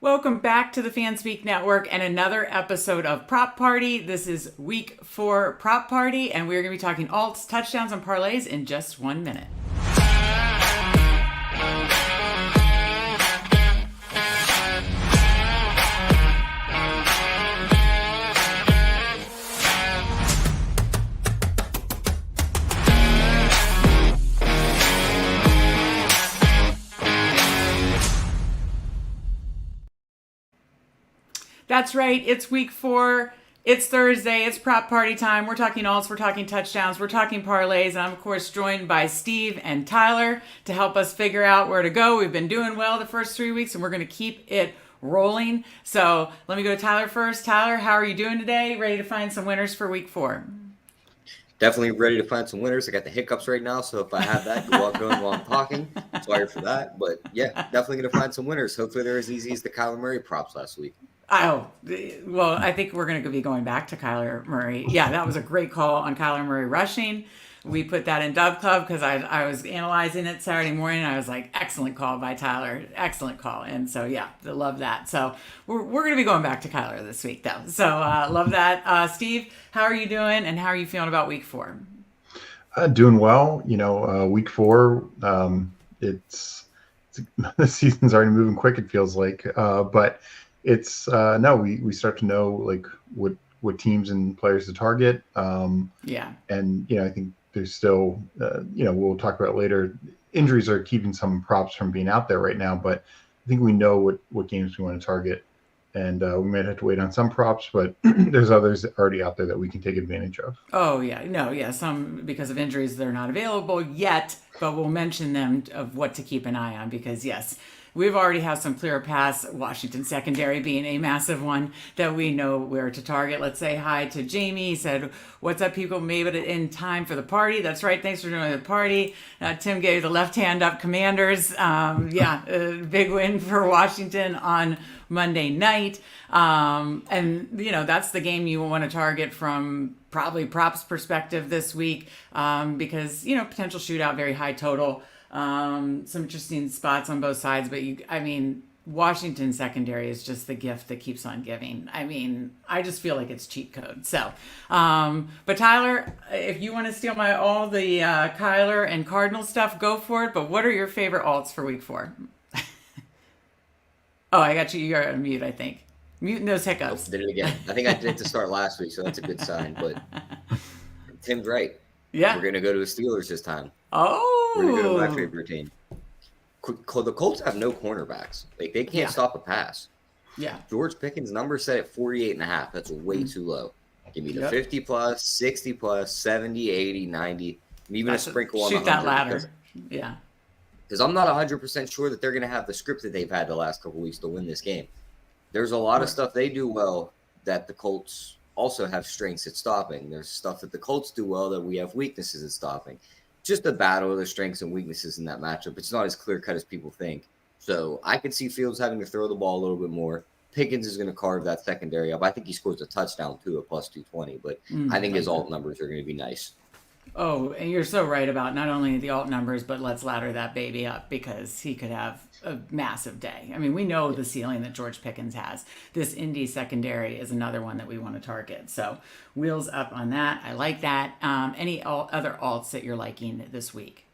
Welcome back to the Fanspeak Network and another episode of Prop Party. This is week 4 Prop Party, and we're going to be talking alts, touchdowns, and parlays in just 1 minute. That's right. It's week 4. It's Thursday. It's prop party time. We're talking alts. We're talking touchdowns. We're talking parlays. And I'm, of course, joined by Steve and Tyler to help us figure out where to go. We've been doing well the first 3 weeks, and we're going to keep it rolling. So let me go to Tyler first. Tyler, how are you doing today? Ready to find some winners for week 4? Definitely ready to find some winners. I got the hiccups right now, so if I have that, go out going while I'm talking. Sorry for that. But, yeah, definitely going to find some winners. Hopefully they're as easy as the Kyler Murray props last week. Oh, well, I think we're going to be going back to Kyler Murray. Yeah, that was a great call on Kyler Murray rushing. We put that in Dove Club because I was analyzing it Saturday morning. And I was like, excellent call by Tyler. Excellent call. And so, yeah, I love that. So we're going to be going back to Kyler this week, though. So love that. Steve, how are you doing? And how are you feeling about week 4? Doing well. Week 4, it's the season's already moving quick, it feels like. But it's we start to know like what teams and players to target. And I think there's still we'll talk about later. Injuries are keeping some props from being out there right now, but I think we know what games we want to target, and we might have to wait on some props, but there's others already out there that we can take advantage of. Oh yeah, some because of injuries they're not available yet, but we'll mention them of what to keep an eye on because yes. We've already have some clear paths, Washington secondary being a massive one that we know where to target. Let's say hi to Jamie. He said, what's up, people? Made it in time for the party. That's right. Thanks for doing the party. Tim gave the left hand up Commanders. Big win for Washington on Monday night. That's the game you want to target from probably props perspective this week because, potential shootout, very high total. Some interesting spots on both sides, but Washington secondary is just the gift that keeps on giving. I just feel like it's cheat code. So, but Tyler, if you want to steal all the Kyler and Cardinal stuff, go for it. But what are your favorite alts for week 4? Oh, I got you. You're on mute, I think. Muting those hiccups. Oh, did it again. I think I did it to start last week, so that's a good sign. But Tim's right. Yeah. We're going to go to the Steelers this time. Oh. We're going to go to my favorite team. The Colts have no cornerbacks. Like, they can't stop a pass. Yeah. George Pickens' number set at 48.5. That's way too low. Give me the 50 plus, 60 plus, 70, 80, 90, and even a sprinkle on the 100. Shoot that ladder. Yeah. Because I'm not 100% sure that they're going to have the script that they've had the last couple weeks to win this game. There's a lot of stuff they do well that the Colts also have strengths at stopping. There's stuff that the Colts do well that we have weaknesses at stopping. Just a battle of the strengths and weaknesses in that matchup. It's not as clear-cut as people think. So I could see Fields having to throw the ball a little bit more. Pickens is going to carve that secondary up. I think he scores a touchdown, too, at plus 220. But I think his alt numbers are going to be nice. Oh, and you're so right about not only the alt numbers, but let's ladder that baby up because he could have a massive day. We know the ceiling that George Pickens has. This Indy secondary is another one that we want to target. So wheels up on that. I like that. Any other alts that you're liking this week?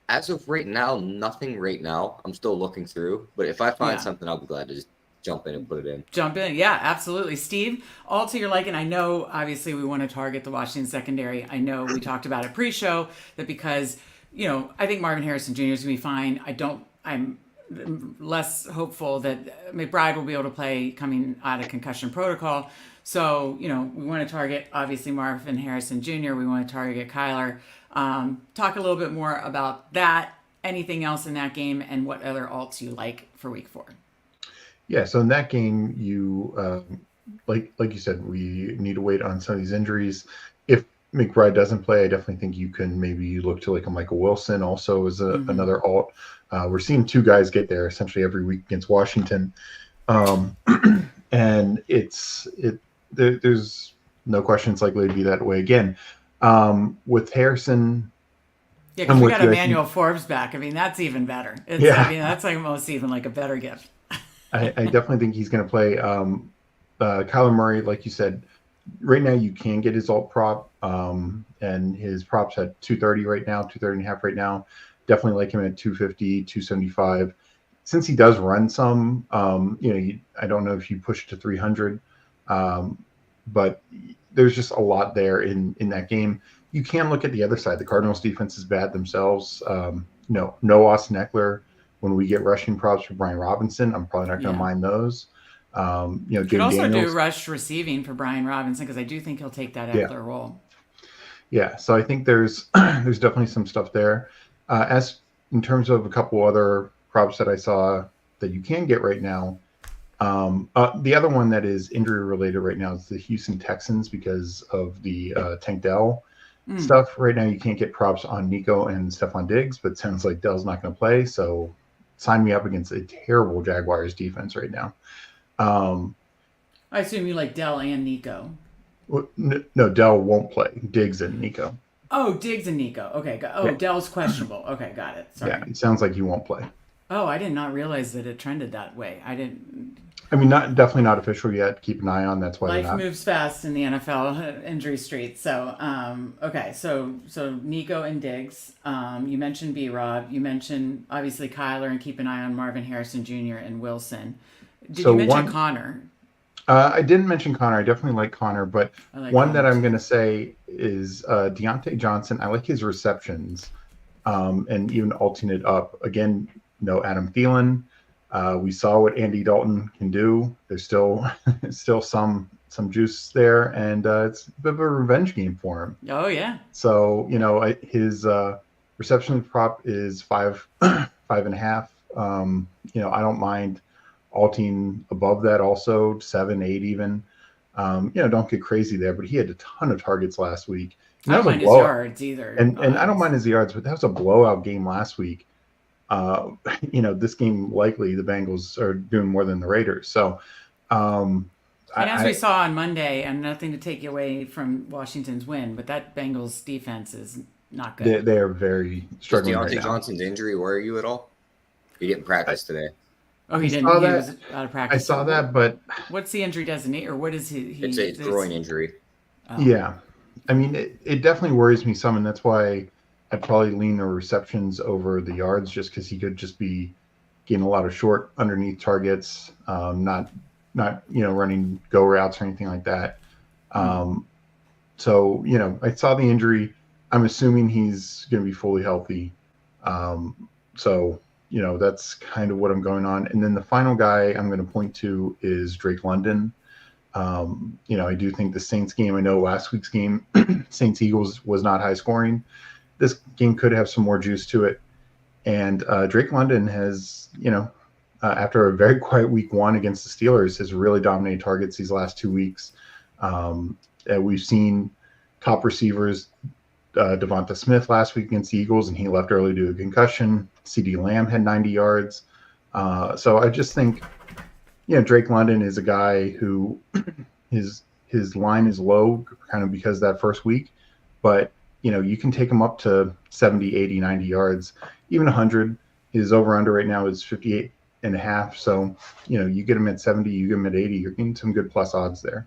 As of right now, nothing right now. I'm still looking through. But if I find something, I'll be glad to just jump in and put it in. Jump in. Yeah, absolutely. Steve, alts you're liking. I know, obviously, we want to target the Washington secondary. I know we talked about it pre-show that because, I think Marvin Harrison Jr. is going to be fine. I'm less hopeful that McBride will be able to play coming out of concussion protocol. So, we want to target, obviously, Marvin Harrison Jr. We want to target Kyler. Talk a little bit more about that, anything else in that game, and what other alts you like for week 4. Yeah, so in that game, you like you said, we need to wait on some of these injuries. If McBride doesn't play, I definitely think you can maybe look to like a Michael Wilson also as another alt. We're seeing 2 guys get there essentially every week against Washington, and there's no question it's likely to be that way again. With Harrison. Yeah, because we got Emmanuel Forbes back. That's even better. That's almost even like a better gift. I definitely think he's going to play. Kyler Murray, like you said, right now you can get his alt prop, and his props at 230 right now, 230 and a half right now. Definitely like him at 250, 275. Since he does run some, I don't know if you push it to 300, but there's just a lot there in that game. You can look at the other side. The Cardinals defense is bad themselves. No Austin Eckler. When we get rushing props for Brian Robinson, I'm probably not going to Yeah. mind those. You could Jay also do Daniels. rush receiving for Brian Robinson because I do think he'll take that Yeah. Eckler role. Yeah. So I think there's there's definitely some stuff there. As in terms of a couple other props that I saw that you can get right now, the other one that is injury related right now is the Houston Texans because of the Tank Dell stuff. Right now, you can't get props on Nico and Stephon Diggs, but it sounds like Dell's not going to play. So sign me up against a terrible Jaguars defense right now. I assume you like Dell and Nico. No, Dell won't play. Diggs and Nico. Oh, Diggs and Nico. Okay. Yeah. Dell's questionable. Okay, got it. Sorry. Yeah, it sounds like he won't play. Oh, I did not realize that it trended that way. I didn't. I mean, definitely not official yet. Keep an eye on. That's why Life moves fast in the NFL injury street. So, okay. So Nico and Diggs. You mentioned B-Rob. You mentioned obviously Kyler, and keep an eye on Marvin Harrison Jr. and Wilson. Did you mention Connor? I didn't mention Connor. I definitely like Connor, but one that I'm going to say is Deontay Johnson. I like his receptions, and even alting it up. Again, no Adam Thielen. We saw what Andy Dalton can do. There's still some juice there, and it's a bit of a revenge game for him. Oh yeah. So his reception prop is 5.5. I don't mind alting above that also 7, 8 even. Don't get crazy there, but he had a ton of targets last week. I don't mind his yards either. And I don't mind his yards, but that was a blowout game last week. This game likely the Bengals are doing more than the Raiders. So, and as we saw on Monday, and nothing to take away from Washington's win, but that Bengals defense is not good. They are very struggling. Deontay Johnson's injury worry you at all? He didn't practice today. Oh, he didn't. He was out of practice. I saw that, but what's the injury designate, or what is he? It's a groin injury. Oh. Yeah, I mean, it definitely worries me some, and that's why I'd probably lean the receptions over the yards, just because he could just be getting a lot of short underneath targets, not running go routes or anything like that. So I saw the injury. I'm assuming he's going to be fully healthy. So that's kind of what I'm going on. And then the final guy I'm going to point to is Drake London. I do think the Saints game, I know last week's game, Saints Eagles was not high scoring. This game could have some more juice to it. And Drake London has, after a very quiet week 1 against the Steelers, has really dominated targets these last 2 weeks. We've seen top receivers, Devonta Smith last week against the Eagles, and he left early due to a concussion. CeeDee Lamb had 90 yards. So I just think, Drake London is a guy who his line is low kind of because that first week, but you can take him up to 70, 80, 90 yards, even 100. His over-under right now is 58.5. So, you get him at 70, you get him at 80, you're getting some good plus odds there.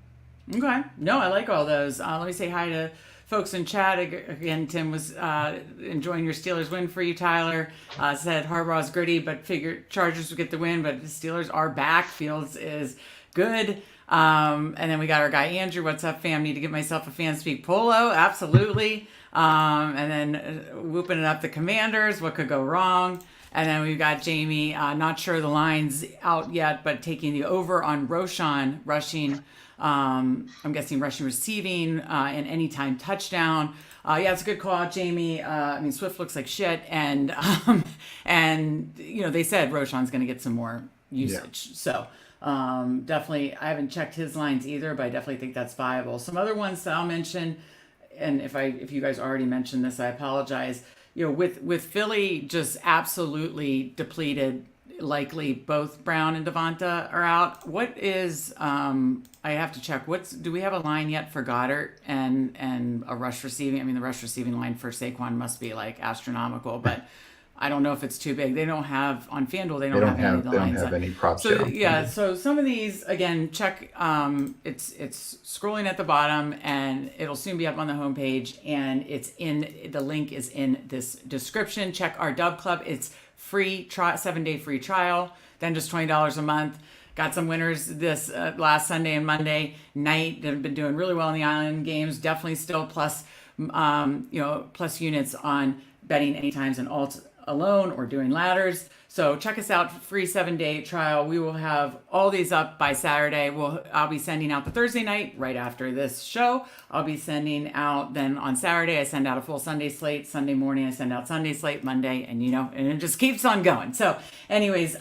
Okay. No, I like all those. Let me say hi to folks in chat. Again, Tim was enjoying your Steelers win for you, Tyler. Said Harbaugh's gritty, but figured Chargers would get the win, but the Steelers are back. Fields is good. And then we got our guy Andrew. What's up, fam? Need to get myself a Fanspeak polo. Absolutely. And then whooping it up the Commanders. What could go wrong? And then we've got Jamie. Not sure the line's out yet, but taking the over on Roshan rushing. I'm guessing rushing receiving and anytime touchdown. Yeah, it's a good call out, Jamie. Swift looks like shit, and they said Roshan's going to get some more usage. Yeah. So definitely, I haven't checked his lines either, but I definitely think that's viable. Some other ones that I'll mention, and if you guys already mentioned this, I apologize. With Philly just absolutely depleted. Likely both Brown and Devonta are out. What is I have to check. Do we have a line yet for Goddard and a rush receiving? I mean, the rush receiving line for Saquon must be like astronomical, but I don't know if it's too big. They don't have on FanDuel. They They don't have any of the they don't lines. have any props So yet on yeah, FanDuel. so some of these again, check. It's scrolling at the bottom, and it'll soon be up on the homepage. And the link is in this description. Check our Dub Club. It's free 7-day free trial. Then just $20 a month. Got some winners this last Sunday and Monday night that have been doing really well in the island games. Definitely still plus units on betting anytimes and alt alone or doing ladders. So check us out, free 7-day trial. We will have all these up by Saturday. I'll be sending out the Thursday night right after this show. I'll be sending out then on Saturday. I send out a full Sunday slate. Sunday morning I send out Sunday slate. Monday, and and it just keeps on going. So, anyways,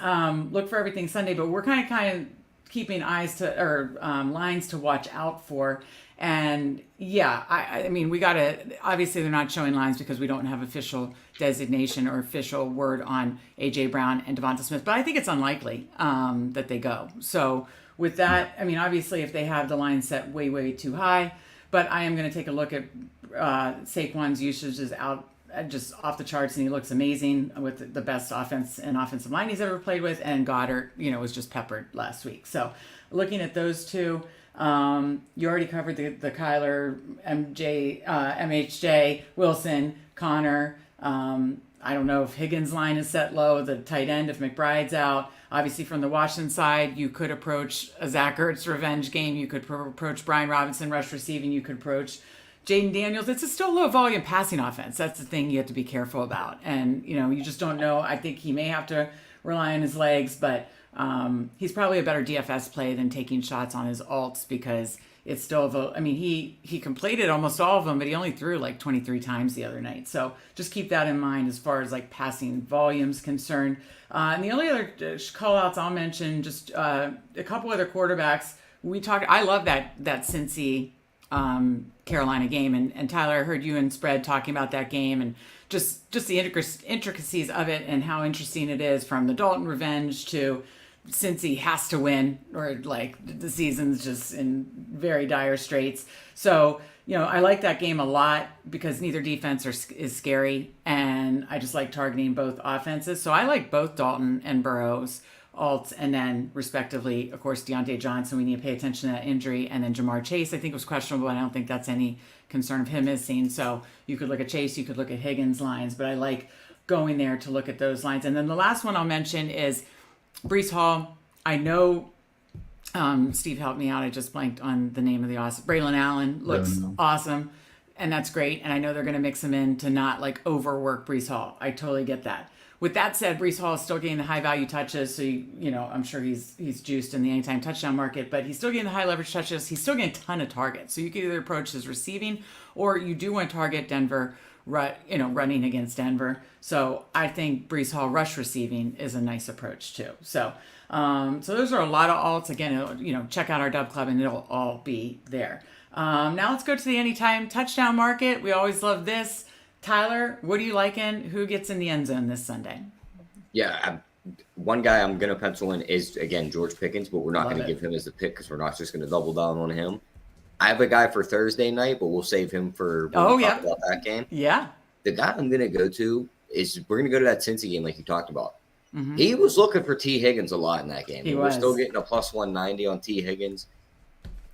look for everything Sunday. But we're kind of keeping lines to watch out for. And yeah, I mean, we got to, obviously they're not showing lines because we don't have official designation or official word on AJ Brown and Devonta Smith, but I think it's unlikely that they go. So with that, I mean, obviously if they have the line set way, way too high, but I am going to take a look at Saquon's usage is out just off the charts, and he looks amazing with the best offense and offensive line he's ever played with, and Goddard, was just peppered last week. So looking at those two, you already covered the Kyler, MHJ, Wilson, Connor. I don't know if Higgins' line is set low, the tight end, if McBride's out. Obviously, from the Washington side, you could approach a Zach Ertz revenge game. You could approach Brian Robinson rush receiving. You could approach Jaden Daniels. It's a still low volume passing offense. That's the thing you have to be careful about. And, you just don't know. I think he may have to rely on his legs, but he's probably a better DFS play than taking shots on his alts because it's still he completed almost all of them, but he only threw like 23 times the other night. So just keep that in mind as far as like passing volume's concerned. And the only other call outs I'll mention, just a couple other quarterbacks. I love that Cincy Carolina game, and Tyler, I heard you and Spread talking about that game and just the intricacies of it and how interesting it is, from the Dalton revenge to Cincy has to win, or like the season's just in very dire straits. So, I like that game a lot because neither defense is scary, and I just like targeting both offenses. So I like both Dalton and Burrow's alts, and then respectively, of course, Deontay Johnson, we need to pay attention to that injury, and then Jamar Chase, I think, was questionable, and I don't think that's any concern of him missing. So you could look at Chase, you could look at Higgins' lines, but I like going there to look at those lines. And then the last one I'll mention is Breece Hall. I know Steve helped me out. I just blanked on the name of the awesome. Braylon Allen looks awesome, and that's great. And I know they're going to mix him in to not like overwork Breece Hall. I totally get that. With that said, Breece Hall is still getting the high value touches, so I'm sure he's juiced in the anytime touchdown market, but he's still getting the high leverage touches. He's still getting a ton of targets, so you can either approach his receiving, or you do want to target Denver, running against Denver. So I think Breece Hall rush receiving is a nice approach too. So those are a lot of alts. Again, check out our Dub Club and it'll all be there. Now let's go to the anytime touchdown market. We always love this. Tyler, what are you liking? Who gets in the end zone this Sunday? Yeah, one guy I'm going to pencil in is, again, George Pickens, but we're not going to give him as the pick because we're not just going to double down on him. I have a guy for Thursday night, but we'll save him for when we talk about that game. Yeah. The guy I'm going to go to is, we're going to go to that Cincy game like you talked about. Mm-hmm. He was looking for T. Higgins a lot in that game. We're still getting a plus 190 on T. Higgins.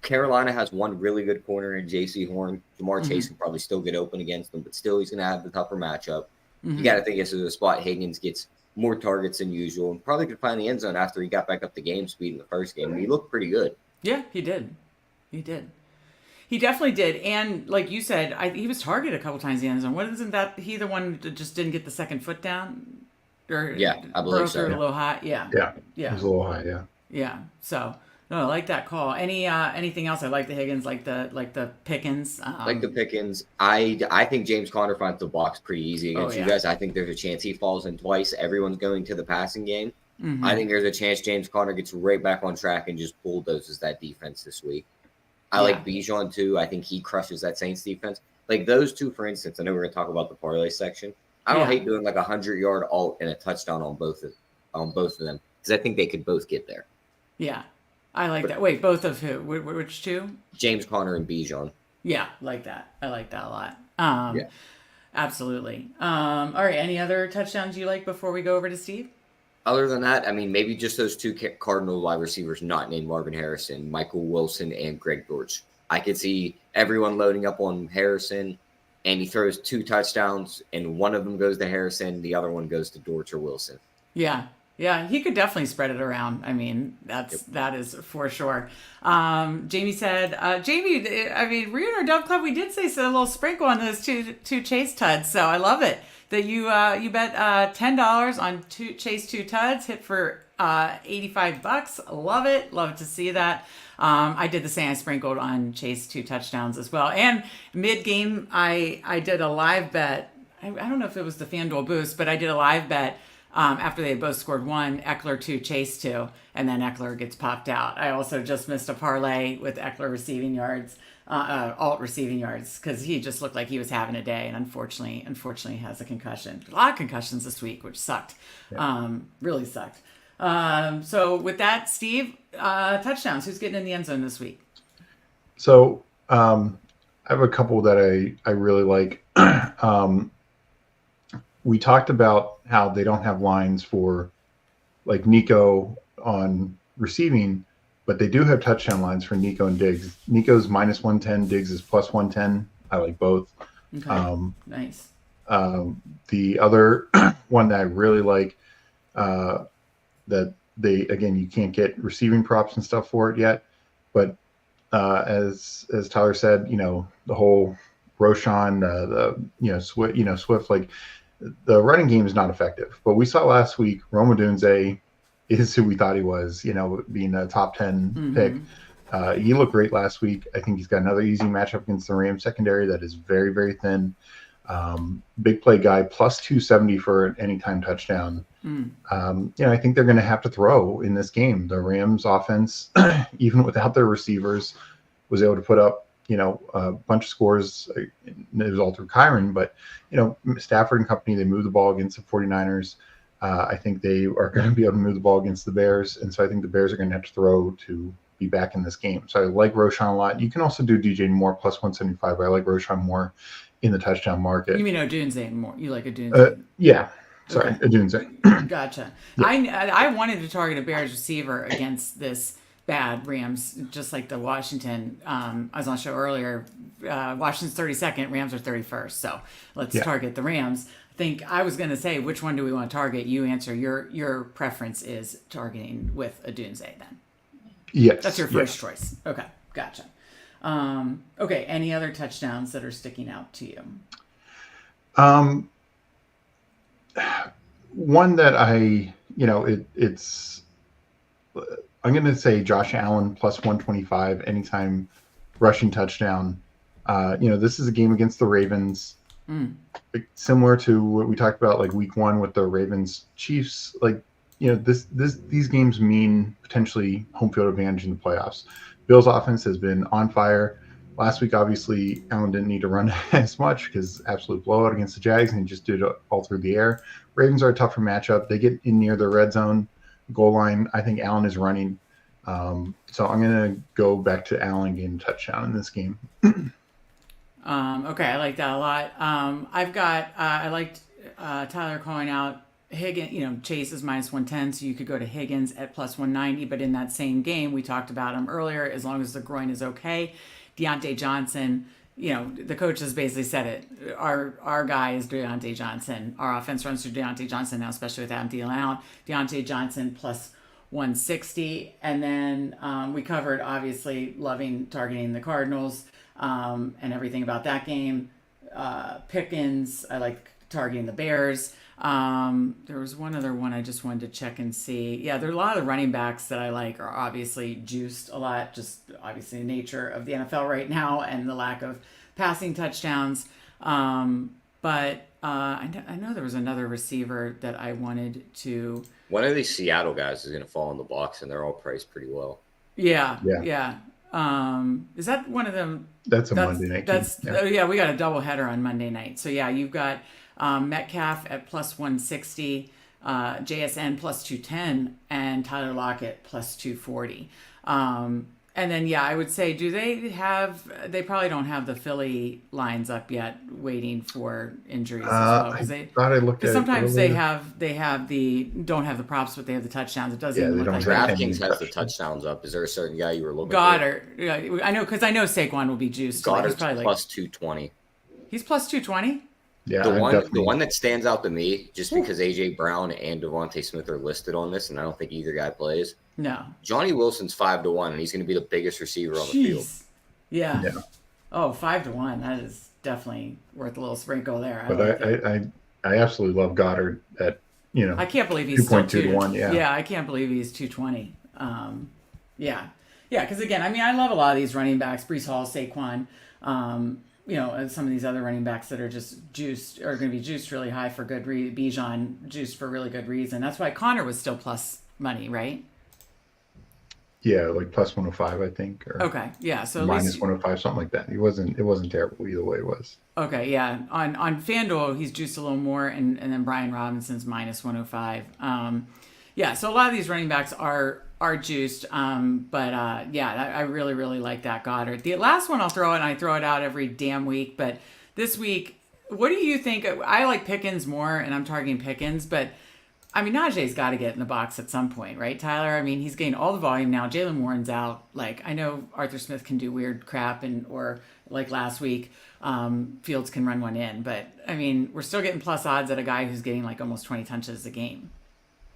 Carolina has one really good corner in J.C. Horn. Jamar Chase can probably still get open against them, but still he's going to have the tougher matchup. You got to think this is a spot Higgins gets more targets than usual and probably could find the end zone after he got back up to game speed in the first game. And he looked pretty good. Yeah, he did. He definitely did. And like you said, he was targeted a couple times in the end zone. Wasn't that he the one that just didn't get the second foot down? Or yeah, I believe so. A little high. Yeah. It was a little high. Yeah. Yeah. So no, I like that call. Anything else? I like the Higgins, like the Pickens. Like the Pickens. I think James Conner finds the box pretty easy against you guys. I think there's a chance he falls in twice. Everyone's going to the passing game. Mm-hmm. I think there's a chance James Conner gets right back on track and just bulldozes that defense this week. I like Bijan too. I think he crushes that Saints defense. Like those two, for instance, I know we're going to talk about the parlay section. I don't hate doing like 100-yard alt and a touchdown on both of them because I think they could both get there. Yeah, I like that. Wait, both of who? Which two? James Conner and Bijan. Yeah, like that. I like that a lot. Absolutely. All right. Any other touchdowns you like before we go over to Steve? Other than that, I mean, maybe just those two Cardinal wide receivers not named Marvin Harrison, Michael Wilson, and Greg Dortch. I could see everyone loading up on Harrison, and he throws 2 touchdowns, and one of them goes to Harrison, the other one goes to Dortch or Wilson. Yeah. Yeah, he could definitely spread it around. I mean, Yep. that is for sure. Jamie said, Jamie, I mean, Rear or Dove Club, we did say so a little sprinkle on those two Chase Tuds, so I love it that you bet $10 on Chase 2 Tuds, hit for $85. Love it, love to see that. I did the same. I sprinkled on Chase 2 touchdowns as well, and mid game I did a live bet. I don't know if it was the FanDuel boost, but I did a live bet. After they had both scored 1, Eckler 2, Chase 2, and then Eckler gets popped out. I also just missed a parlay with Eckler receiving yards, alt receiving yards, because he just looked like he was having a day, and unfortunately has a concussion. A lot of concussions this week, which sucked. Really sucked. So with that, Steve, touchdowns. Who's getting in the end zone this week? So I have a couple that I really like. We talked about how they don't have lines for like Nico on receiving, but they do have touchdown lines for Nico and Diggs. Nico's -110, Diggs is +110. I like both. Okay. Nice. The other one that I really like, that they, again, you can't get receiving props and stuff for it yet, but as Tyler said, the whole Roshan, Swift, like, the running game is not effective. But we saw last week, Rome Odunze is who we thought he was, being a top 10 pick. He looked great last week. I think he's got another easy matchup against the Rams secondary that is very, very thin. Big play guy, +270 for an anytime touchdown. I think they're going to have to throw in this game. The Rams offense, even without their receivers, was able to put up a bunch of scores. It was all through Kyron, but Stafford and company, they moved the ball against the 49ers. I think they are going to be able to move the ball against the Bears, and so I think the Bears are going to have to throw to be back in this game. So I like Roshan a lot. You can also do DJ Moore +175, but I like Roshan more in the touchdown market. You mean Odunze more? You like Odunze? Yeah. Sorry, Okay. Odunze. Gotcha. Yeah. I wanted to target a Bears receiver against this bad Rams, just like the Washington. I was on the show earlier. Washington's 32nd, Rams are 31st. So let's target the Rams. I think I was going to say, which one do we want to target? You answer. Your preference is targeting with Odunze then. Yes. That's your first choice. Okay, gotcha. Okay, any other touchdowns that are sticking out to you? One that it's. I'm going to say Josh Allen +125 anytime rushing touchdown. This is a game against the Ravens, similar to what we talked about like week 1 with the Ravens Chiefs. Like, these games mean potentially home field advantage in the playoffs. Bills offense has been on fire. Last week, obviously, Allen didn't need to run as much because absolute blowout against the Jags, and he just did it all through the air. Ravens are a tougher matchup. They get in near the red zone goal line. I think Allen is running. So I'm going to go back to Allen getting a touchdown in this game. Okay, I like that a lot. I liked Tyler calling out Higgins. Chase is -110, so you could go to Higgins at +190. But in that same game, we talked about him earlier. As long as the groin is okay, Deontay Johnson. The coach has basically said it. Our guy is Deontay Johnson. Our offense runs through Deontay Johnson now, especially with Adam Thielen out. Deontay Johnson +160. And then we covered, obviously, loving targeting the Cardinals and everything about that game. Pickens, I like targeting the Bears. There was one other one I just wanted to check and see. Yeah, there are a lot of running backs that I like are obviously juiced a lot, just obviously the nature of the NFL right now and the lack of passing touchdowns. But I know there was another receiver that I wanted to. One of these Seattle guys is going to fall in the box, and they're all priced pretty well. Yeah. Is that one of them? That's Monday night. We got a double header on Monday night. So yeah, you've got Metcalf at +160, JSN +210, and Tyler Lockett +240. And And then, yeah, I would say, they probably don't have the Philly lines up yet, waiting for injuries as well. I Because thought I looked at it sometimes earlier. they don't have the props, but they have the touchdowns. It doesn't Yeah, even they look don't like have they have any DraftKings has the touchdowns. touchdowns up. Is there a certain guy you were looking for? Goddard. Yeah, I know, because I know Saquon will be juiced. Like, he's Goddard's probably plus 220. he's plus 220. Yeah, The I'm one definitely. that stands out to me, just because AJ Brown and Devontae Smith are listed on this, and I don't think either guy plays. No. Johnny Wilson's 5-1, and he's going to be the biggest receiver on the field. Jeez. Yeah. Yeah. Oh, 5-1. That is definitely worth a little sprinkle there. But like it. I absolutely love Goddard at I can't believe he's still 2.2 to 1. Yeah. I can't believe he's 220. Yeah, because again, I mean, I love a lot of these running backs: Brees Hall, Saquon. And some of these other running backs that are just juiced, are going to be juiced really high for good reason. Bijan juiced for really good reason. That's why Connor was still plus money, right? Yeah, like plus 105, I think, or Okay, yeah. So at minus least 105, something like that. It wasn't terrible either way. It was. okay, yeah. On FanDuel, he's juiced a little more, and then Brian Robinson's minus 105. Yeah, so a lot of these running backs are juiced, I really, really like that Goddard. The last one I'll throw it, and I throw it out every damn week, but this week, what do you think? I like Pickens more, and I'm targeting Pickens, but I mean, Najee's got to get in the box at some point, right, Tyler? I mean, he's gained all the volume now. Jalen Warren's out. Like, I know Arthur Smith can do weird crap, or like last week, Fields can run one in, but I mean, we're still getting plus odds at a guy who's getting like almost 20 touches a game.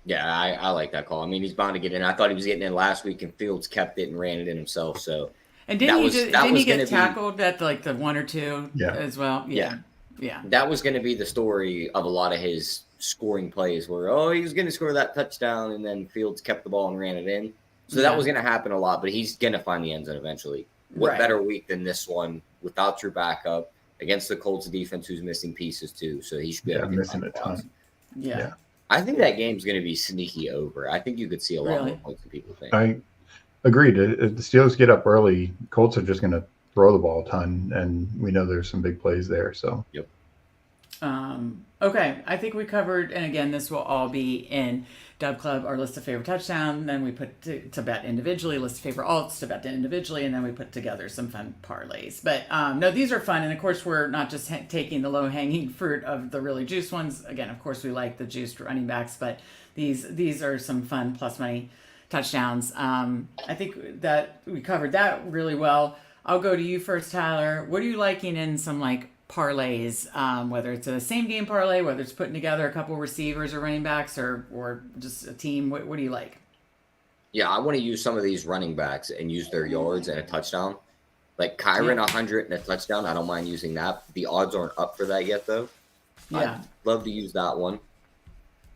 Yeah, I like that call. I mean, he's bound to get in. I thought he was getting in last week, and Fields kept it and ran it in himself. So, And that didn't was- he, that didn't was he get gonna be- tackled at like the one or two Yeah. as well? Yeah. that was going to be the story of a lot of his scoring plays where, he was going to score that touchdown, and then Fields kept the ball and ran it in. So Yeah. that was going to happen a lot, but he's going to find the end zone eventually. What Right. better week than this one without your backup against the Colts defense who's missing pieces too. So he should be able to get Missing find a ton. points. Yeah. Yeah. I think that game's going to be sneaky over. I think you could see a lot Really? more points than people think. I agreed. If the Steelers get up early, Colts are just going to throw the ball a ton, and we know there's some big plays there. So Okay, I think we covered, and again, this will all be in Dub Club, our list of favorite touchdown. Then we put to bet individually, list of favorite alts to bet individually, and then we put together some fun parlays. But no, these are fun, and of course, we're not just taking the low hanging fruit of the really juiced ones. Again, of course, we like the juiced running backs, but these are some fun plus money touchdowns. I think that we covered that really well. I'll go to you first, Tyler. What are you liking in some like parlays, whether it's a same game parlay, whether it's putting together a couple receivers or running backs, or just a team? What do you like? Yeah, I want to use some of these running backs and use their yards and a touchdown. Like Kyron, 100 and a touchdown. I don't mind using that. The odds aren't up for that yet, though. Yeah. I'd love to use that one.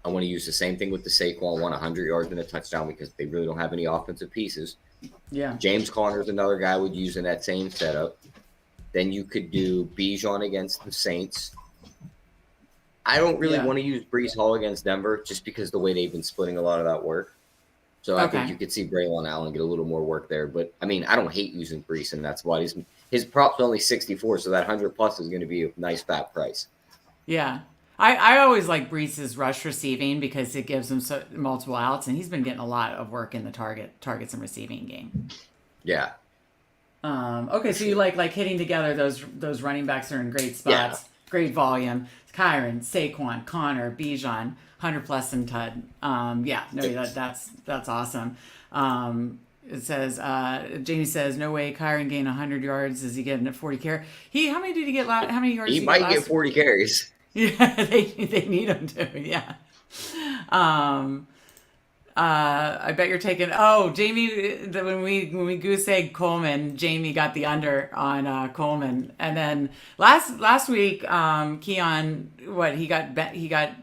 I want to use the same thing with the Saquon one, 100 yards and a touchdown, because they really don't have any offensive pieces. Yeah. James Conner's another guy would use in that same setup. Then you could do Bijan against the Saints. I don't really want to use Brees Hall against Denver just because the way they've been splitting a lot of that work. So I think you could see Braylon Allen get a little more work there. But, I mean, I don't hate using Brees, and that's why his prop's only 64, so that 100-plus is going to be a nice fat price. Yeah. I always like Brees' rush receiving because it gives him multiple outs, and he's been getting a lot of work in the targets and receiving game. Yeah. Okay, so you like hitting together those running backs are in great spots, great volume. Kyron, Saquon, Connor, Bijan, 100+ and Tud. That's awesome. It says Jamie says no way Kyron gained 100 yards. Is he getting a 40 carry? How many did he get? How many yards? He might get 40 carries. Yeah, they need him to. Yeah. I bet you're taking. Oh, Jamie, when we goose egg Coleman, Jamie got the under on Coleman, and then last week, Keon,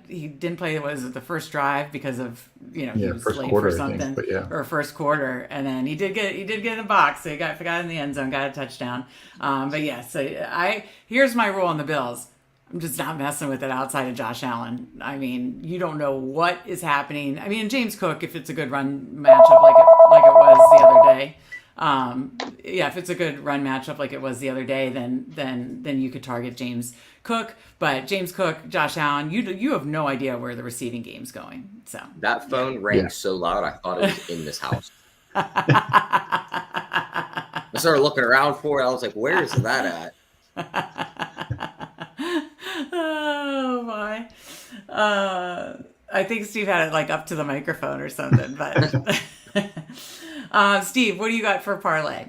he didn't play. Was it the first drive because of he was late for something, or first quarter, and then he did get in the box, so he got in the end zone, got a touchdown. But yeah, so here's my rule on the Bills. I'm just not messing with it outside of Josh Allen. I mean, you don't know what is happening. I mean, James Cook, if it's a good run matchup like it was the other day, if it's a good run matchup like it was the other day, then you could target James Cook. But James Cook, Josh Allen, you have no idea where the receiving game's going. So that phone rang so loud, I thought it was in this house. I started looking around for it. I was like, where is that at? Oh my. I think Steve had it like up to the microphone or something, but Steve, what do you got for parlay?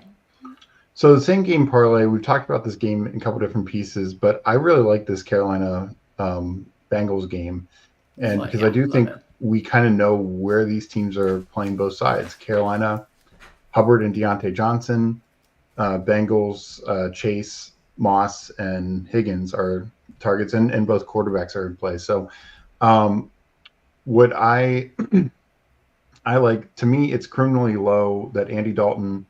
So the same game parlay, we've talked about this game in a couple different pieces, but I really like this Carolina Bengals game. And because I do think we kind of know where these teams are playing both sides. Carolina, Hubbard and Deontay Johnson, Bengals, Chase, Moss, and Higgins are targets, and both quarterbacks are in play. So what I like, to me, it's criminally low that Andy Dalton,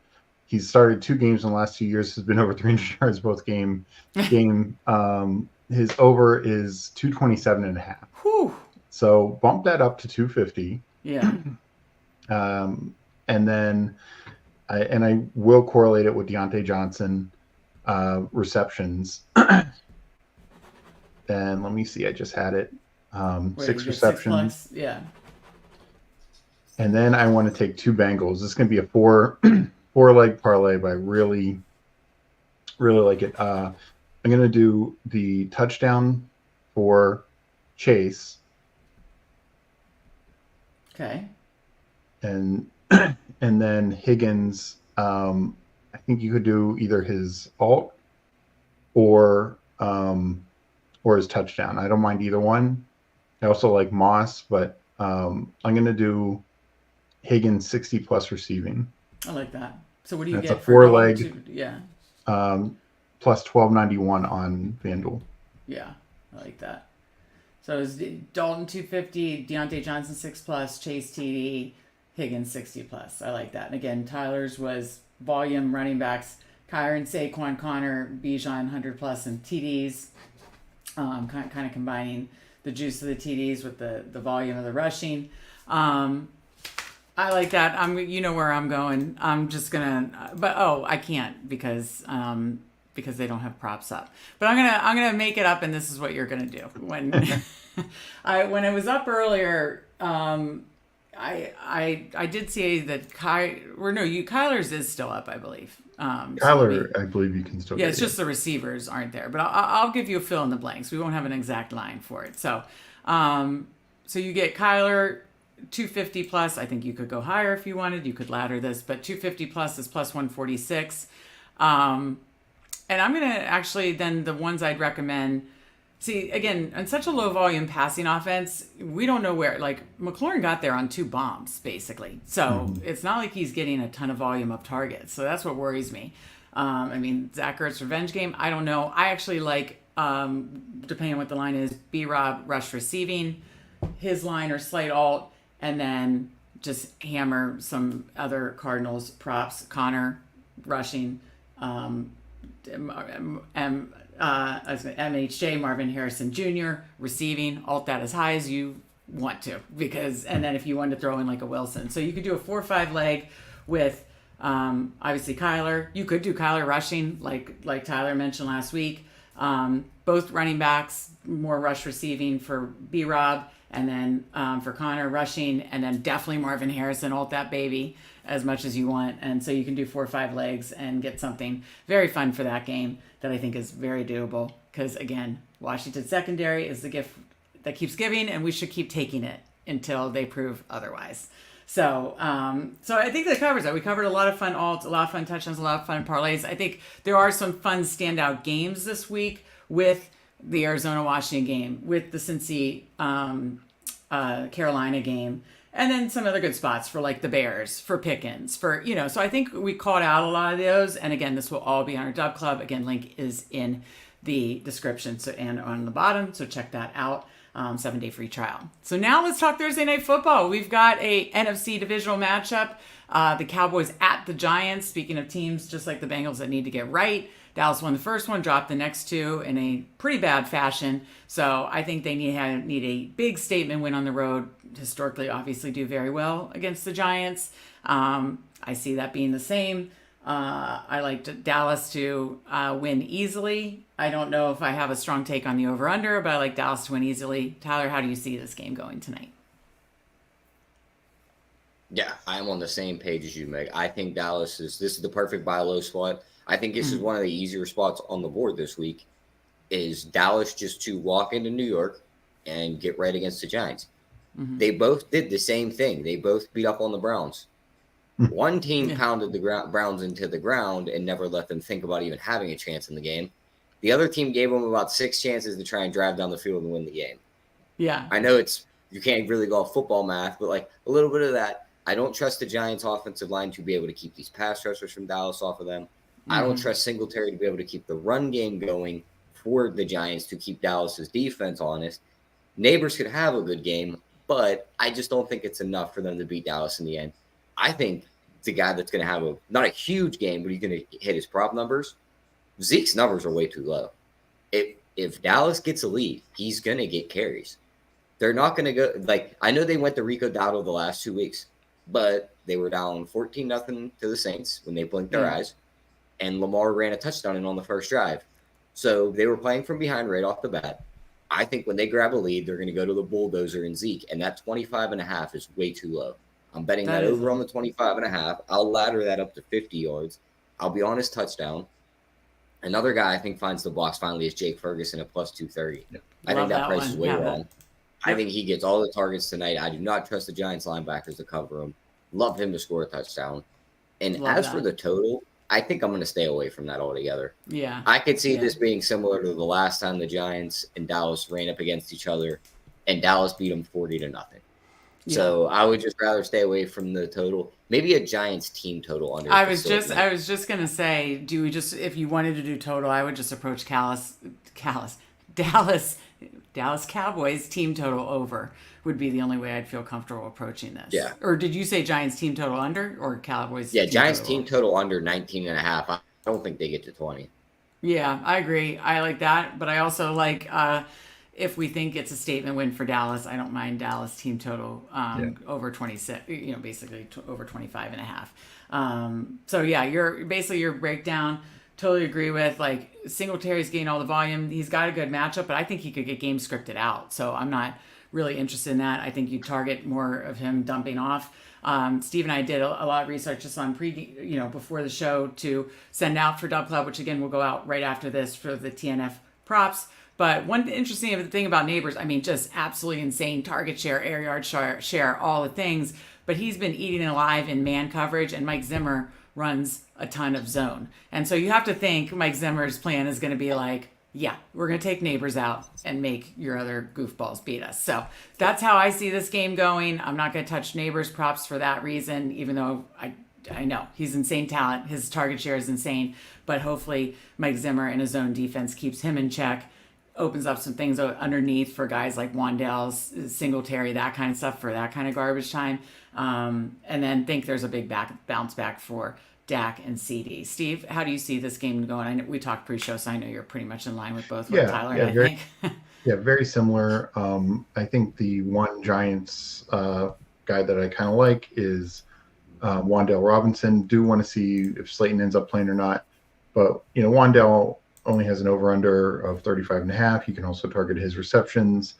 he's started 2 games in the last 2 years, has been over 300 yards both game. His over is 227.5. Whew. So bump that up to 250. Yeah. And then I will correlate it with Deontay Johnson receptions. And let me see, I just had it. 6 receptions. 6 yeah. And then I want to take 2 Bengals. This is going to be a 4-leg parlay, but I really, really like it. I'm going to do the touchdown for Chase. Okay. And then Higgins, I think you could do either his alt or his touchdown. I don't mind either one. I also like Moss, but I'm going to do Higgins 60 plus receiving. I like that. So what do you That's get a for 4-leg? Yeah. Plus 1291 on FanDuel. Yeah, I like that. So it's Dalton 250, Deontay Johnson 6 plus, Chase TD, Higgins 60 plus. I like that. And again, Tyler's was volume running backs, Kyron, Saquon, Connor, Bijan 100 plus, and TDs. Kind of combining the juice of the TDs with the volume of the rushing. I like that. You know where I'm going. I'm just gonna, but I can't because they don't have props up. But I'm gonna make it up, and this is what you're gonna do when when it was up earlier. I did see that Kyler's is still up, I believe. Kyler, I believe you can still. Yeah, it's just the receivers aren't there, but I'll give you a fill in the blanks. We won't have an exact line for it. So, so you get Kyler 250 plus. I think you could go higher if you wanted. You could ladder this, but 250 plus is plus 146. And I'm gonna actually then the ones I'd recommend. See, again, on such a low volume passing offense, we don't know where. Like McLaurin got there on 2 bombs, basically. So it's not like he's getting a ton of volume of targets. So that's what worries me. I mean, Zach Ertz's revenge game, I don't know. I actually like, depending on what the line is, B-Rob rush receiving, his line or slight alt, and then just hammer some other Cardinals props. Connor rushing, MHJ, Marvin Harrison Jr. receiving, alt that as high as you want to, and then if you want to throw in like a Wilson, so you could do a 4 or 5 leg with obviously Kyler. You could do Kyler rushing like Tyler mentioned last week. Both running backs, more rush receiving for B-Rob, and then for Connor rushing, and then definitely Marvin Harrison, alt that baby as much as you want. And so you can do 4 or 5 legs and get something very fun for that game that I think is very doable. Because again, Washington secondary is the gift that keeps giving, and we should keep taking it until they prove otherwise. So, so I think that covers that. We covered a lot of fun alts, a lot of fun touchdowns, a lot of fun parlays. I think there are some fun standout games this week with the Arizona-Washington game, with the Cincy Carolina game, and then some other good spots for like the Bears, for Pickens, for, so I think we called out a lot of those. And again, this will all be on our Dub Club. Again, link is in the description and on the bottom. So check that out. 7-day free trial. So now let's talk Thursday Night Football. We've got a NFC divisional matchup. The Cowboys at the Giants. Speaking of teams just like the Bengals that need to get right, Dallas won the first one, dropped the next 2 in a pretty bad fashion. So I think they need a big statement win on the road. Historically, obviously do very well against the Giants. I see that being the same. I like Dallas to win easily. I don't know if I have a strong take on the over-under, but I like Dallas to win easily. Tyler, how do you see this game going tonight? Yeah, I'm on the same page as you, Meg. I think this is the perfect buy low spot. I think this is one of the easier spots on the board this week. Is Dallas just to walk into New York and get right against the Giants? They both did the same thing. They both beat up on the Browns. One team Yeah. pounded the Browns into the ground and never let them think about even having a chance in the game. The other team gave them about 6 chances to try and drive down the field and win the game. Yeah. I know you can't really go off football math, but like a little bit of that. I don't trust the Giants' offensive line to be able to keep these pass rushers from Dallas off of them. I don't trust Singletary to be able to keep the run game going for the Giants to keep Dallas's defense honest. Neighbors could have a good game, but I just don't think it's enough for them to beat Dallas in the end. I think the guy that's going to have not a huge game, but he's going to hit his prop numbers. Zeke's numbers are way too low. If Dallas gets a lead, he's going to get carries. They're not going to go I know they went to Rico Dowdle the last 2 weeks, but they were down 14-0 to the Saints when they blinked their eyes, and Lamar ran a touchdown in on the first drive. So they were playing from behind right off the bat. I think when they grab a lead, they're going to go to the bulldozer and Zeke, and that 25.5 is way too low. I'm betting that over on the 25.5. I'll ladder that up to 50 yards. I'll be on his touchdown. Another guy I think finds the box finally is Jake Ferguson at plus 230. I think that price is way wrong. I think he gets all the targets tonight. I do not trust the Giants linebackers to cover him. Love him to score a touchdown. And as for the total, I think I'm going to stay away from that altogether. Yeah. I could see this being similar to the last time the Giants and Dallas ran up against each other, and Dallas beat them 40-0. Yeah. So I would just rather stay away from the total. Maybe a Giants team total under. I was just gonna say, if you wanted to do total, I would just approach Dallas Cowboys team total over would be the only way I'd feel comfortable approaching this. Yeah. Or did you say Giants team total under or Cowboys? Yeah, Giants team total under 19.5. I don't think they get to 20. Yeah, I agree. I like that, but I also like if we think it's a statement win for Dallas, I don't mind Dallas team total over 26, basically over 25.5. So yeah, your breakdown, totally agree with. Like Singletary's getting all the volume. He's got a good matchup, but I think he could get game scripted out. So I'm not really interested in that. I think you target more of him dumping off. Steve and I did a lot of research just on before the show to send out for Dub Club, which again will go out right after this for the TNF props. But one interesting thing about Neighbors, I mean, just absolutely insane target share, air yard share, all the things. But he's been eating alive in man coverage, and Mike Zimmer runs a ton of zone. And so you have to think Mike Zimmer's plan is going to be like, yeah, we're going to take Neighbors out and make your other goofballs beat us. So that's how I see this game going. I'm not going to touch Neighbors props for that reason, even though I know he's insane talent. His target share is insane. But hopefully Mike Zimmer and his zone defense keeps him in check, opens up some things underneath for guys like Wandell, Singletary, that kind of stuff for that kind of garbage time. And then think there's a big bounce back for Dak and CD. Steve, how do you see this game going? I know we talked pre-show, so I know you're pretty much in line with both with Tyler and I think. Very similar. I think the one Giants guy that I kind of like is Wandell Robinson. Do want to see if Slayton ends up playing or not. But, Wandell only has an over-under of 35.5. You can also target his receptions.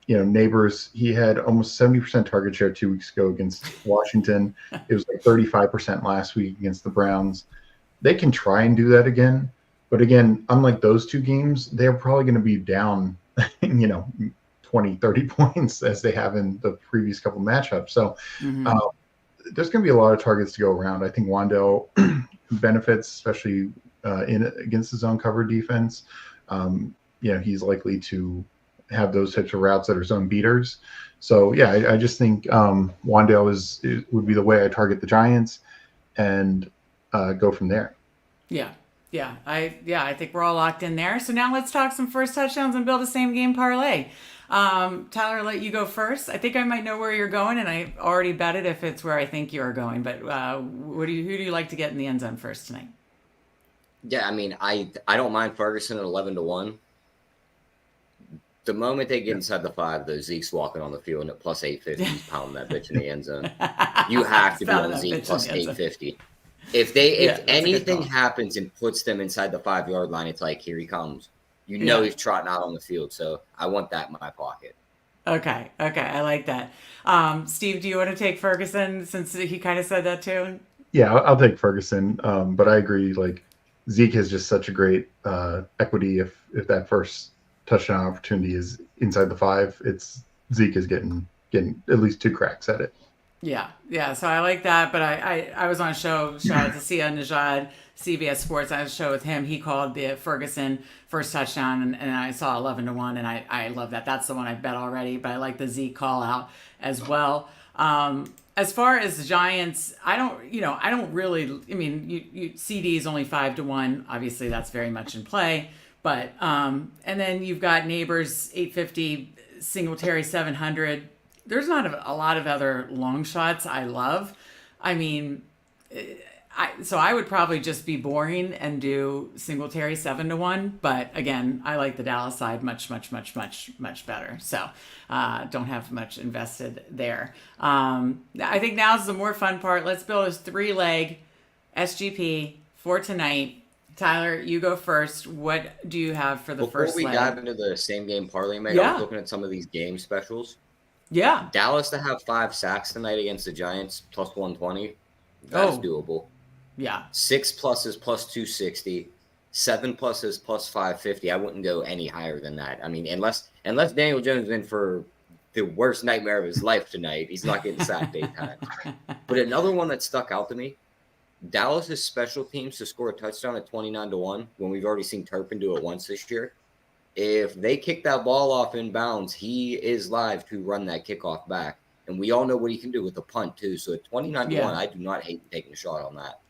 Neighbors, he had almost 70% target share 2 weeks ago against Washington. It was like 35% last week against the Browns. They can try and do that again. But again, unlike those two games, they're probably going to be down, 20, 30 points as they have in the previous couple matchups. So there's going to be a lot of targets to go around. I think Wandell benefits, especially against his own cover defense. He's likely to have those types of routes that are zone beaters. So I just think Wandell would be the way I target the Giants and go from there. I think we're all locked in there. So now let's talk some first touchdowns and build a same game parlay. Tyler, I'll let you go first. I think I might know where you're going, and I already betted if it's where I think you're going. But who do you like to get in the end zone first tonight? Yeah, I mean, I don't mind Ferguson at 11-1. The moment they get inside the 5, though, Zeke's walking on the field and at plus 850, he's pounding that bitch in the end zone. You have to be on Zeke plus 850. If anything happens and puts them inside the 5-yard line, it's like, here he comes. He's trotting out on the field. So I want that in my pocket. Okay. I like that. Steve, do you want to take Ferguson since he kind of said that too? Yeah, I'll take Ferguson. But I agree. Like Zeke has just such a great equity. If that first touchdown opportunity is inside the 5, it's Zeke is getting at least 2 cracks at it. Yeah. So I like that. But I was on a show, shout out to Sia Najad, CBS Sports. I was on a show with him. He called the Ferguson first touchdown, and I saw 11-1, and I love that. That's the one I bet already. But I like the Zeke call out as well. As far as the Giants, I don't really. I mean, CD is only 5-1. Obviously, that's very much in play. But and then you've got Neighbors 850, Singletary 700. There's not a lot of other long shots I love. I mean, so I would probably just be boring and do Singletary 7-1. But again, I like the Dallas side much better. So don't have much invested there. I think now's the more fun part. Let's build a 3-leg SGP for tonight. Tyler, you go first. What do you have for the first leg? Before we dive into the same game parlay, Meg, I was looking at some of these game specials. Yeah. Dallas to have 5 sacks tonight against the Giants, plus 120. That's doable. Yeah. 6 pluses, plus 260. 7 pluses, plus 550. I wouldn't go any higher than that. I mean, unless Daniel Jones is in for the worst nightmare of his life tonight, he's not getting sacked 8 times. But another one that stuck out to me, Dallas's special teams to score a touchdown at 29-1, when we've already seen Turpin do it once this year. If they kick that ball off in bounds, he is live to run that kickoff back. And we all know what he can do with a punt, too. So at 29-1, I do not hate taking a shot on that.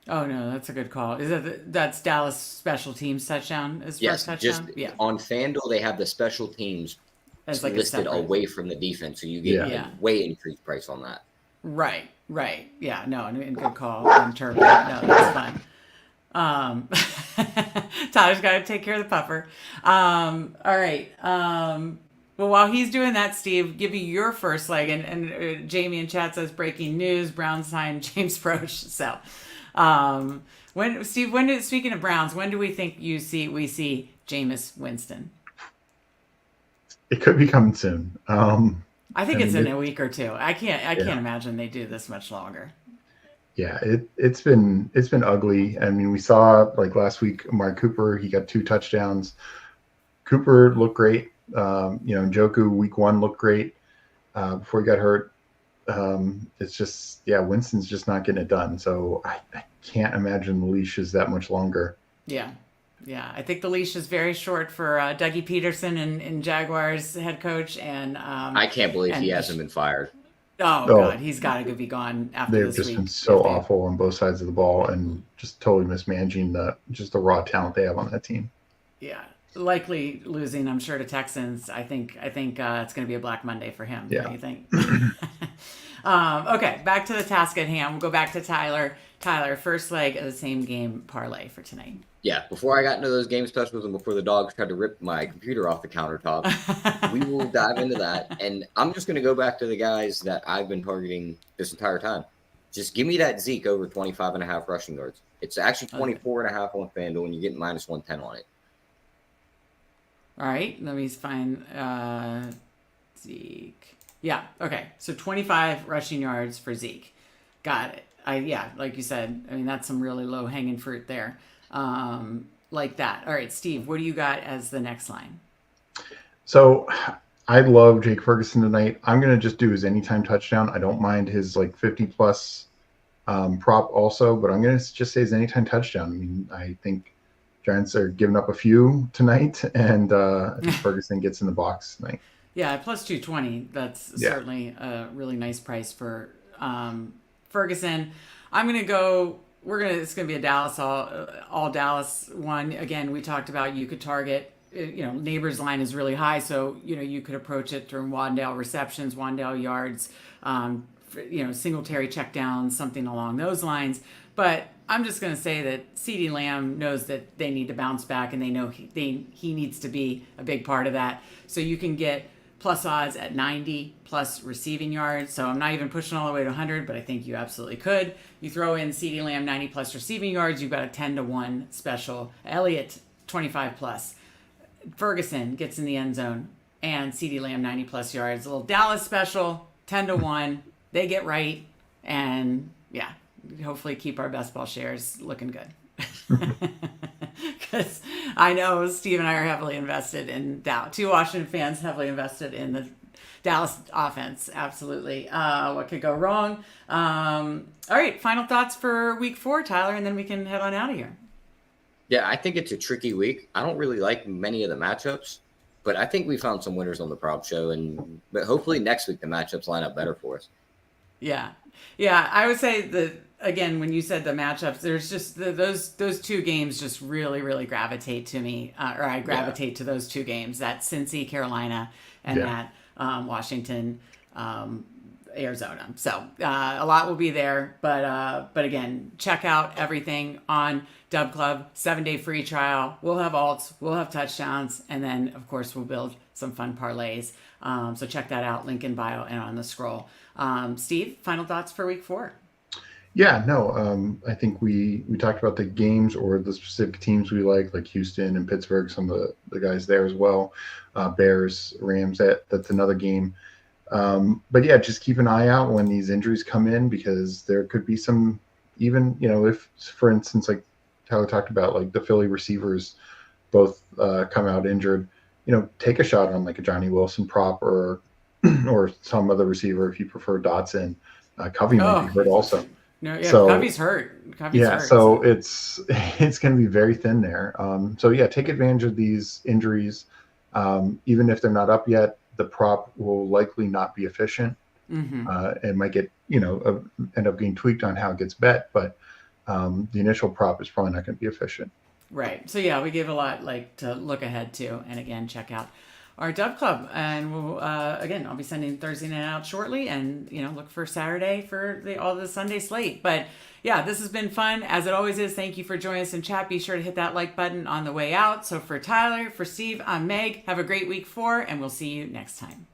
Oh, no, that's a good call. That's Dallas special teams touchdown? First touchdown? Just on FanDuel, they have the special teams like listed away from the defense. So you get a way increased price on that. Right. Yeah, no, and good call on Turpin. No, that's fun. Tyler's got to take care of the puffer. All right. Well, while he's doing that, Steve, give me your first leg. And Jamie in chat says breaking news: Browns signed James Proche. So, speaking of Browns, when do we think we see Jameis Winston? It could be coming soon. I think it's in a week or two. I can't imagine they do this much longer. Yeah, it's been ugly. I mean, we saw like last week, Amari Cooper, he got 2 touchdowns. Cooper looked great. Njoku week 1 looked great before he got hurt. It's just, Winston's just not getting it done. So I can't imagine the leash is that much longer. Yeah. I think the leash is very short for Dougie Peterson and Jaguars head coach. And I can't believe he hasn't been fired. Oh, God, he's got to be gone after this week. They've just been so awful on both sides of the ball and just totally mismanaging the raw talent they have on that team. Yeah, likely losing, I'm sure, to Texans. I think it's going to be a Black Monday for him. Yeah. Don't you think? Okay, back to the task at hand. We'll go back to Tyler. Tyler, first leg of the same game parlay for tonight. Yeah, before I got into those game specials and before the dogs tried to rip my computer off the countertop, we will dive into that. And I'm just going to go back to the guys that I've been targeting this entire time. Just give me that Zeke over 25.5 rushing yards. It's actually 24.5 on FanDuel, and you get minus 110 on it. All right, let me find Zeke. Yeah, okay. So 25 rushing yards for Zeke. Got it. Like you said, I mean, that's some really low-hanging fruit there. Like that. All right, Steve, what do you got as the next line? So I love Jake Ferguson tonight. I'm going to just do his anytime touchdown. I don't mind his 50-plus prop also, but I'm going to just say his anytime touchdown. I mean, I think Giants are giving up a few tonight, and I think Ferguson gets in the box tonight. Yeah, plus 220. That's certainly a really nice price for Ferguson. I'm going to go. It's going to be a Dallas all Dallas one. Again, we talked about you could target. Neighbors line is really high, so you could approach it through Wandale receptions, Wandale yards, Singletary checkdowns, something along those lines. But I'm just going to say that CeeDee Lamb knows that they need to bounce back, and they know he needs to be a big part of that. So you can get plus odds at 90 plus receiving yards. So I'm not even pushing all the way to 100, but I think you absolutely could. You throw in CeeDee Lamb 90 plus receiving yards, you've got a 10-1 special. Elliott 25 plus. Ferguson gets in the end zone and CeeDee Lamb 90 plus yards. A little Dallas special, 10-1. They get right, and yeah, hopefully keep our best ball shares looking good. Because I know Steve and I are heavily invested in Dallas. Two Washington fans heavily invested in the Dallas offense. Absolutely. What could go wrong? All right, final thoughts for week 4, Tyler, and then we can head on out of here. Yeah, I think it's a tricky week. I don't really like many of the matchups, but I think we found some winners on the prop show, but hopefully next week the matchups line up better for us. Yeah. I would say that again when you said the matchups, there's just those two games just really gravitate to me, or I gravitate to those two games. That Cincy Carolina and that Washington Arizona. So a lot will be there, but again, check out everything on Dub Club. 7-day free trial. We'll have alts, we'll have touchdowns, and then of course we'll build some fun parlays. So check that out. Link in bio and on the scroll. Steve, final thoughts for week 4? Yeah, no, I think we talked about the games or the specific teams we like Houston and Pittsburgh, some of the guys there as well. Bears, Rams, that's another game. But yeah, just keep an eye out when these injuries come in, because there could be some, even, if, for instance, like Tyler talked about, like the Philly receivers both come out injured, take a shot on like a Johnny Wilson prop or some other receiver if you prefer Dotson. Covey might be hurt also. No, yeah, so, Covey's hurt. So it's going to be very thin there. So yeah, take advantage of these injuries. Even if they're not up yet, the prop will likely not be efficient. It might get, end up getting tweaked on how it gets bet, but the initial prop is probably not going to be efficient. Right. So yeah, we give a lot to look ahead to, and again, check out our Dub Club, and we'll again, I'll be sending Thursday night out shortly, and look for Saturday for all the Sunday slate. But yeah, this has been fun as it always is. Thank you for joining us in chat. Be sure to hit that like button on the way out. So for Tyler, for Steve, I'm Meg. Have a great week 4, and we'll see you next time.